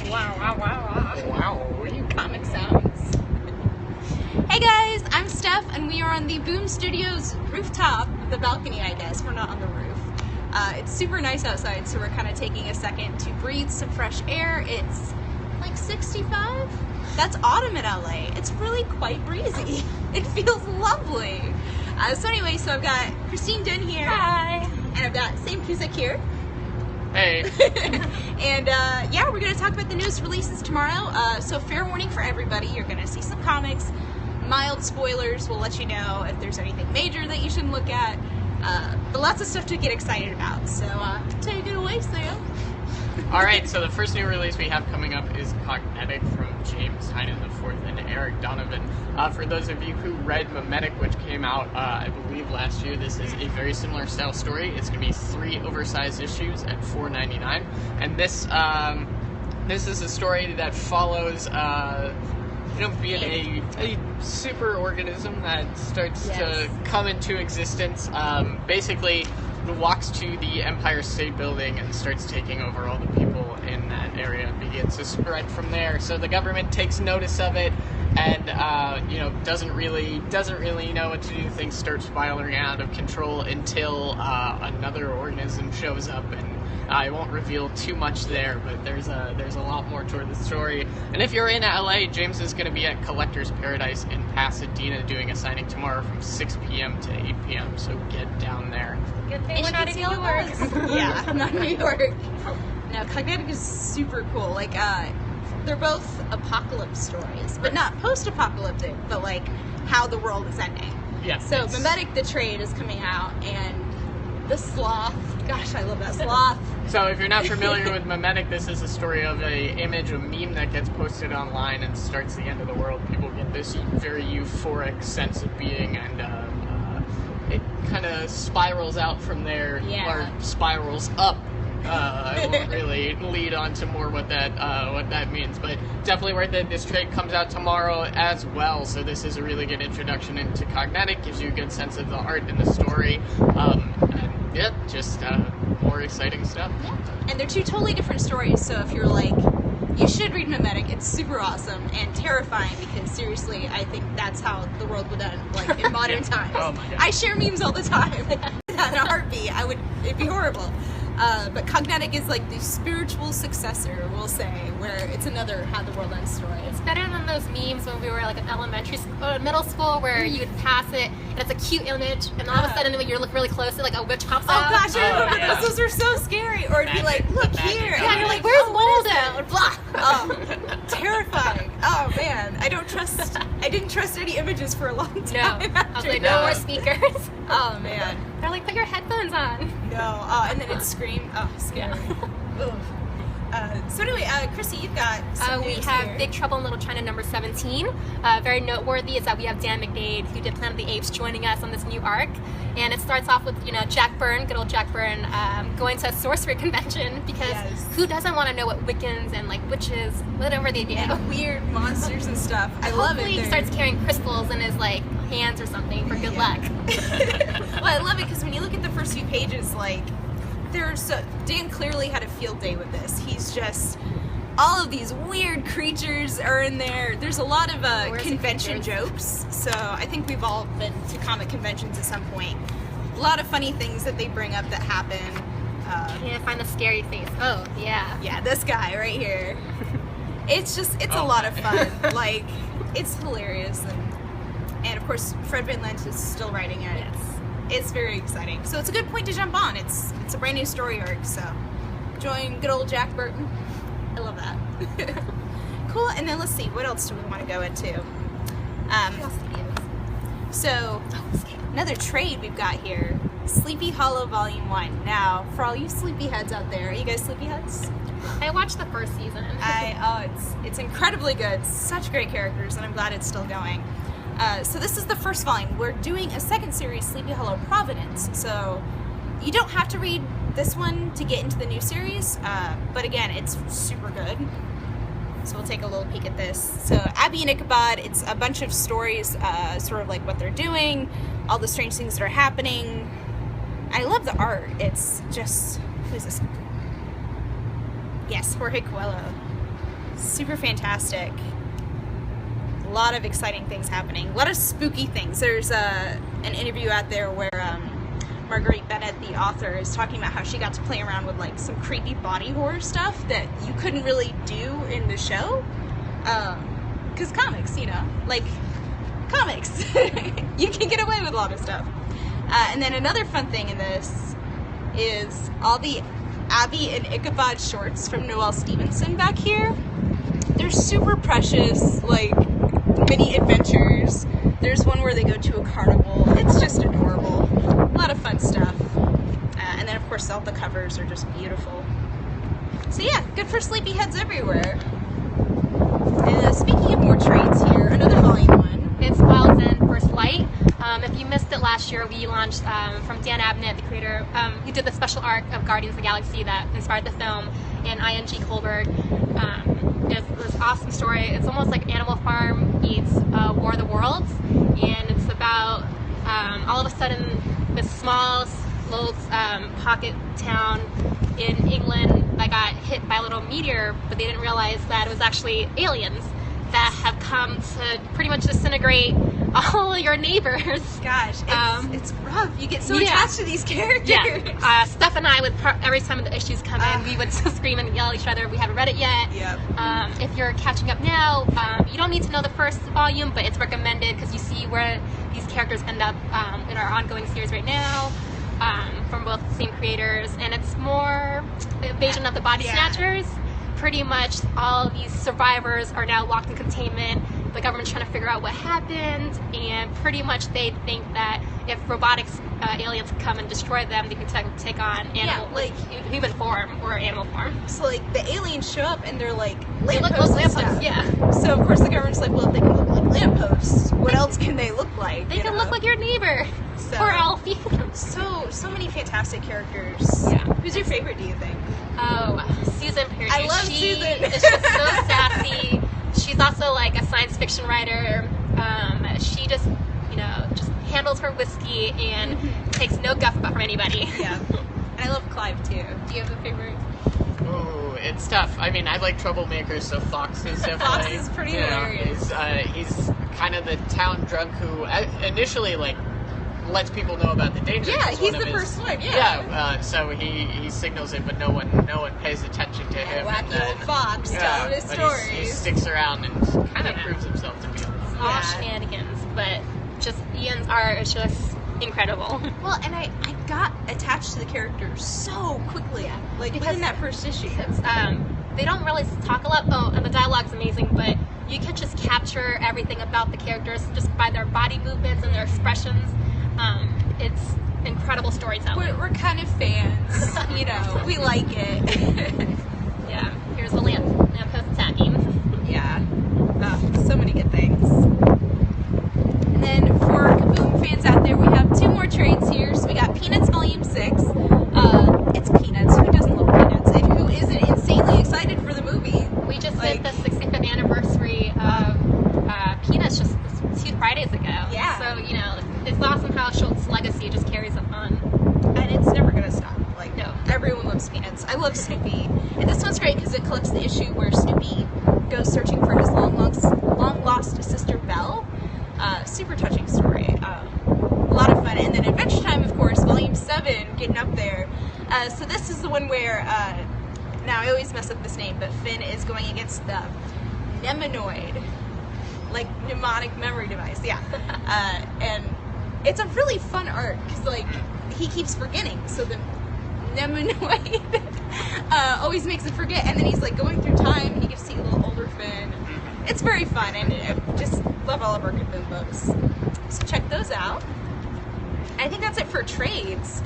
Wow. Comic sounds. Hey guys, I'm Steph, and we are on the Boom Studios rooftop, the balcony, I guess. We're not on the roof. It's super nice outside, so we're kind of taking a second to breathe some fresh air. It's like 65. That's autumn in LA. It's really quite breezy. It feels lovely. So I've got Christine Dunn here. Hi. And I've got Sam Cusick here. Hey. And we're going to talk about the newest releases tomorrow. So fair warning for everybody, you're going to see some comics. Mild spoilers. We'll let you know if there's anything major that you shouldn't look at. But lots of stuff to get excited about. So take it away, Sam. Alright, so the first new release we have coming up is Cognetic from James Tynion IV and Eric Donovan. For those of you who read Memetic, which came out, I believe, last year, this is a very similar style story. It's going to be 3 oversized issues at $4.99. And this is a story that follows being a super organism that starts to come into existence. Basically, walks to the Empire State Building and starts taking over all the people in that area and begins to spread from there. So the government takes notice of it and doesn't really know what to do. Things start spiraling out of control until another organism shows up, and I won't reveal too much there, but there's a lot more toward the story. And if you're in LA, James is going to be at Collector's Paradise in Pasadena doing a signing tomorrow from 6 p.m. to 8 p.m. So get down there. Good thing we're not in New York. Yeah, I'm not in New York. No, Cognetic is super cool. Like, they're both apocalypse stories, but not post-apocalyptic, but like how the world is ending. Yeah. So Memetic the Trade is coming out, and the Sloth. Gosh, I love that Sloth. So if you're not familiar with Memetic, this is a story of a meme that gets posted online and starts the end of the world. People get this very euphoric sense of being, and it kind of spirals out from there, or spirals up. I won't really lead on to more what that means, but definitely worth it. This trade comes out tomorrow as well, so this is a really good introduction into Cognetic, gives you a good sense of the art and the story, just more exciting stuff. Yeah. And they're 2 totally different stories, so if you're like, you should read Memetic, it's super awesome and terrifying, because seriously, I think that's how the world would end, like, in modern times. Oh my God. I share memes all the time. In a heartbeat, it'd be horrible. But Cognetic is like the spiritual successor, we'll say, where it's another how the world ends story. It's better than those memes when we were like in middle school, where you would pass it and it's a cute image, and all of a sudden when you look really close, like a witch pops out. Oh gosh, I remember those. Those are so scary. Or it'd be like, look here. Yeah, and you're like, where's Waldo? Blah. Oh, terrifying. Oh man, I didn't trust any images for a long time. No, I was like, no more speakers. Oh man. They're like, put your headphones on. No, and then it'd scream. Oh, scary. Chrissy, you've got some we news have here. Big Trouble in Little China number 17. Very noteworthy is that we have Dan McDade, who did Planet of the Apes, joining us on this new arc. And it starts off with, Jack Byrne, good old Jack Byrne, going to a sorcery convention, because who doesn't want to know what Wiccans and like witches, whatever they do. And weird monsters and stuff. I love it. Hopefully he starts carrying crystals in his like hands or something for good luck. Well, I love it because when you look at the first few pages, like, Dan clearly had a field day with this. He's just, all of these weird creatures are in there. There's a lot of convention jokes, so I think we've all been to comic conventions at some point. A lot of funny things that they bring up that happen. Can't find the scary face. Oh, yeah. Yeah, this guy right here. It's a lot of fun. Like, it's hilarious, and of course Fred Van Lent is still writing it. Yes. It's very exciting. So it's a good point to jump on. It's a brand new story arc, so join good old Jack Burton. I love that. Cool, and then let's see, what else do we want to go into? So, another trade we've got here. Sleepy Hollow Volume 1. Now, for all you sleepyheads out there, are you guys sleepyheads? I watched the first season. It's incredibly good. Such great characters, and I'm glad it's still going. So this is the first volume. We're doing a second series, Sleepy Hollow Providence. So you don't have to read this one to get into the new series, but again, it's super good. So we'll take a little peek at this. So Abby and Ichabod, it's a bunch of stories, sort of like what they're doing, all the strange things that are happening. I love the art. It's just, who is this? Yes, Jorge Coelho. Super fantastic. A lot of exciting things happening. A lot of spooky things. There's an interview out there where Marguerite Bennett, the author, is talking about how she got to play around with like some creepy body horror stuff that you couldn't really do in the show. Because comics, you know, like comics, you can get away with a lot of stuff. And then another fun thing in this is all the Abby and Ichabod shorts from Noelle Stevenson back here. They're super precious, like mini adventures. There's one where they go to a carnival. It's just adorable. A lot of fun stuff. And then, of course, all the covers are just beautiful. So yeah, good for sleepyheads everywhere. And speaking of more trades here, another volume one. It's Wild's End First Light. If you missed it last year, we launched from Dan Abnett, the creator, who did the special arc of Guardians of the Galaxy that inspired the film, and I.N.G. Kohlberg. It's this awesome story. It's almost like Animal Farm meets War of the Worlds, and it's about all of a sudden this small little pocket town in England that got hit by a little meteor, but they didn't realize that it was actually aliens that have come to pretty much disintegrate all of your neighbors. Gosh, it's rough. You get so attached to these characters. Yeah. Steph and I would, every time the issues come in, we would scream and yell at each other. We haven't read it yet. Yep. If you're catching up now, you don't need to know the first volume, but it's recommended because you see where these characters end up in our ongoing series right now. From both the same creators, and it's more Invasion of the Body Snatchers. Pretty much all these survivors are now locked in containment. The government's trying to figure out what happened, and pretty much they think that if robotics aliens come and destroy them, they can take on animal, like human form or animal form. So like the aliens show up and they're like they look lampposts. like lampposts, yeah. So of course the government's like, well, if they can look like lampposts, what else can they look like? They can look like your neighbor. So, or Alfie. so many fantastic characters. Yeah. Who's your favorite, do you think? Oh, Susan Perry. I love Susan. Is just so sassy. She's also like a science fiction writer. She just, just handles her whiskey and takes no guff about from anybody. Yeah. And I love Clive too. Do you have a favorite? Ooh, it's tough. I mean, I like troublemakers, so Fox is definitely. Fox is pretty hilarious. He's kind of the town drunk who initially lets people know about the danger. Yeah, he's the first one. Yeah. So he signals it, but no one pays attention to him. Wacky old Fox telling his stories. He sticks around and kind of proves himself to be. All shenanigans, but just Ian's art is just incredible. Well, and I got attached to the characters so quickly, within that first issue. They don't really talk a lot. Oh, and the dialogue's amazing, but you can just capture everything about the characters just by their body movements and their expressions. It's incredible storytelling. We're kind of fans, we like it. Yeah, here's the lamppost attacking. Yeah, so many good things. And then for Kaboom fans out there, we have two more trades here. So we got Peanuts Volume 6. It's Peanuts. Who doesn't love Peanuts? And who isn't insanely excited for the movie? We just did the 65th anniversary of Peanuts just 2 Fridays ago. Yeah. So, it's awesome how Schultz's legacy just carries on. And it's never going to stop. No. Everyone loves Peanuts. I love Snoopy. And this one's great because it collects the issue where Snoopy goes searching for his long-lost sister, Belle. Super touching story. A lot of fun. And then Adventure Time, of course, Volume 7, getting up there. So this is the one where, now I always mess up this name, but Finn is going against the Nemanoid. Mnemonic memory device, yeah. And it's a really fun arc, because, he keeps forgetting, so the Nemanoid always makes him forget, and then he's, going through time, and he gets to see a little older Finn. It's very fun, and I just love all of our Kaboom books. So check those out. I think that's it for trades.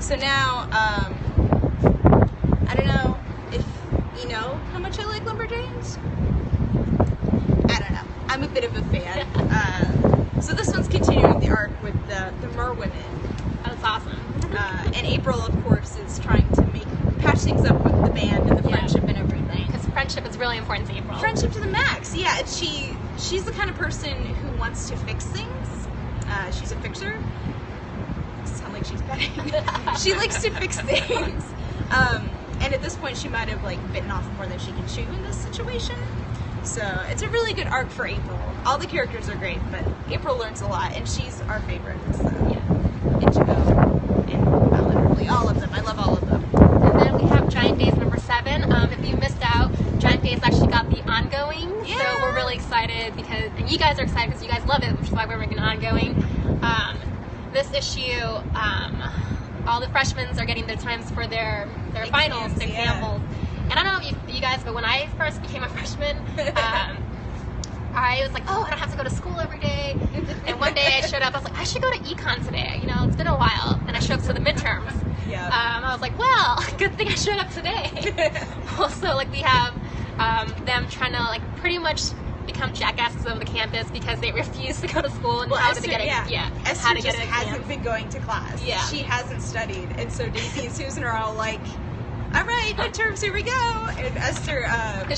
So now, I don't know if you know how much I like Lumberjanes. I don't know. I'm a bit of a fan. So this one's continuing the arc with the Mer women. That's awesome. And April, of course, is trying to patch things up with the band and the friendship and everything. Because friendship is really important to April. Friendship to the max. Yeah, she's the kind of person who wants to fix things. She's a fixer. Sound like she's betting. She likes to fix things. and at this point she might have like bitten off more than she can chew in this situation. So it's a really good arc for April. All the characters are great, but April learns a lot, and she's our favorite. So yeah, Ichigo and Alan, all of them. I love all of them. And then we have Giant Days number 7. If you missed out, Giant Days actually got the ongoing, so we're really excited because, and you guys are excited because you guys love it, which is why we're making an ongoing. This issue, all the freshmen are getting their times for their finals, their examples. And I don't know if you guys, but when I first became a freshman, I was like, oh, I don't have to go to school every day. And one day I showed up, I was like, I should go to econ today. You know, it's been a while. And I showed up to the midterms. Yeah. I was like, well, good thing I showed up today. Also, like, we have them trying to, like, pretty much become jackasses over the campus because they refuse to go to school and how Esther, to get it. Esther how to just get it hasn't been going to class. Yeah. She hasn't studied. And so Daisy and Susan are all like, all right, midterms, here we go. And Esther,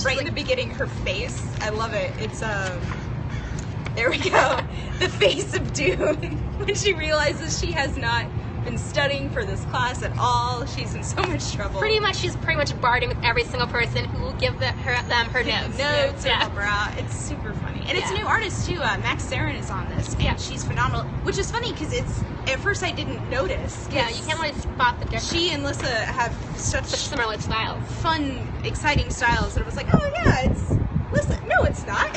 right in the beginning, her face, I love it. It's, there we go. The face of doom. When she realizes she has not been studying for this class at all, she's in so much trouble. She's pretty much bargaining with every single person who will give them her notes. Notes or help her out. It's super funny. And it's a new artist, too. Max Sarin is on this, and she's phenomenal. Which is funny, because it's, at first I didn't notice. Yeah, you can't really spot the difference. She and Lissa have such similar styles. Fun, exciting styles that it was like, oh yeah, it's Lissa. No, it's not.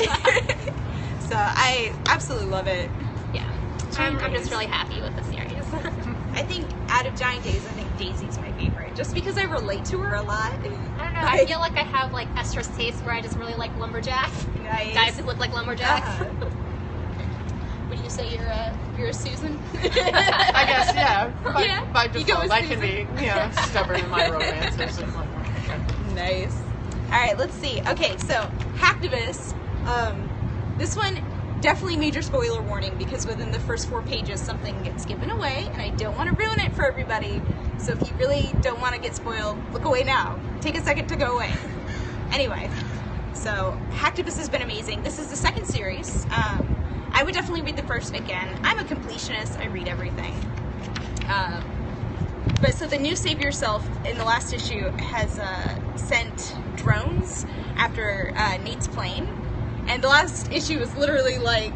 So I absolutely love it. Yeah. I'm just really happy with the series. I think out of Giant Days, I think Daisy's my favorite. Just because I relate to her a lot. I don't know. I feel like I have like Esther's taste where I just really like lumberjacks. Nice. Guys who look like lumberjacks. Would you say you're a Susan? I guess, yeah. By You go default, with I can Susan. be, stubborn in my romances and whatnot. Nice. All right, let's see. Okay, so Hacktivist. This one, definitely major spoiler warning, because within the first 4 pages something gets given away, and I don't want to ruin it for everybody. So if you really don't want to get spoiled, look away now. Take a second to go away. Anyway, so Hacktivist has been amazing. This is the 2nd series. I would definitely read the first again. I'm a completionist. I read everything. But so the new Save Yourself in the last issue has sent drones after Nate's plane. And the last issue was literally like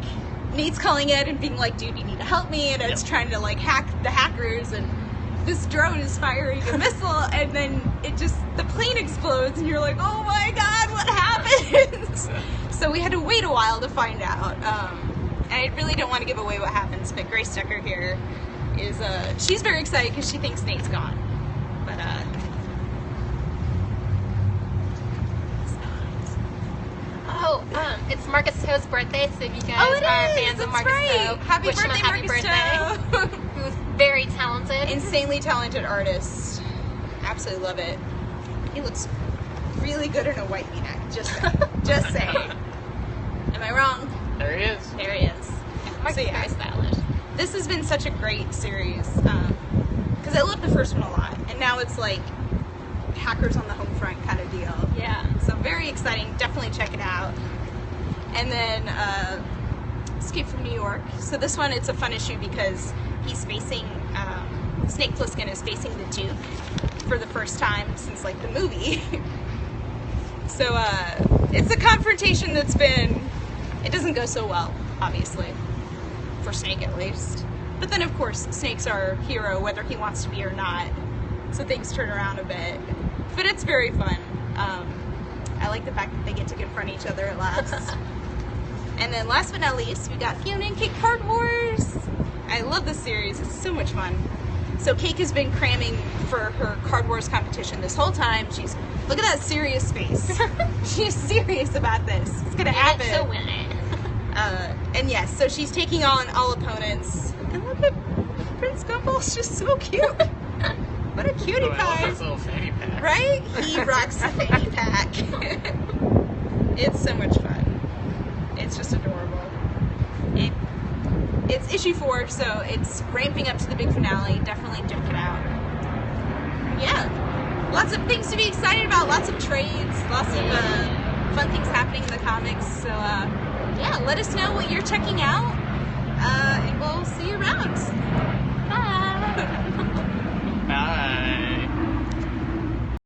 Nate's calling Ed and being like, dude, you need to help me. And Ed's trying to like hack the hackers. And this drone is firing a missile. And then the plane explodes. And you're like, oh my God, what happens? So we had to wait a while to find out. And I really don't want to give away what happens. But Grace Decker here is, she's very excited because she thinks Nate's gone. But, it's Marcus Toe's birthday, so if you guys are fans of Marcus Toe, happy wish him a happy Marcus Toe. Who's very talented. Insanely talented artist. Absolutely love it. He looks really good in a white v-neck. Just saying. Am I wrong? There he is. There he is. Marcus is very stylish. This has been such a great series. Because I loved the first one a lot. And now it's like hackers on the home front kind of deal. Yeah. So very exciting. Definitely check it out. And then Escape from New York. So this one, it's a fun issue because he's facing, Snake Plissken is facing the Duke for the first time since like the movie. So it's a confrontation that's been, it doesn't go so well, obviously, for Snake at least. But then of course Snake's our hero whether he wants to be or not. So things turn around a bit. But it's very fun. I like the fact that they get to confront each other at last. And then last but not least, we got Fiona and Cake Card Wars. I love this series. It's so much fun. So Cake has been cramming for her Card Wars competition this whole time. Look at that serious face. She's serious about this. It's gonna happen. So win it. And yes, so she's taking on all opponents. And look at Prince Gumball's just so cute. What a cutie Oh, I love pie. his little fanny pack. Right? He rocks the fanny pack. It's so much fun. It's just adorable. It's issue 4, so it's ramping up to the big finale. Definitely check it out. Yeah. Lots of things to be excited about. Lots of trades. Lots of fun things happening in the comics. So, yeah, let us know what you're checking out. And we'll see you around. Bye. Bye.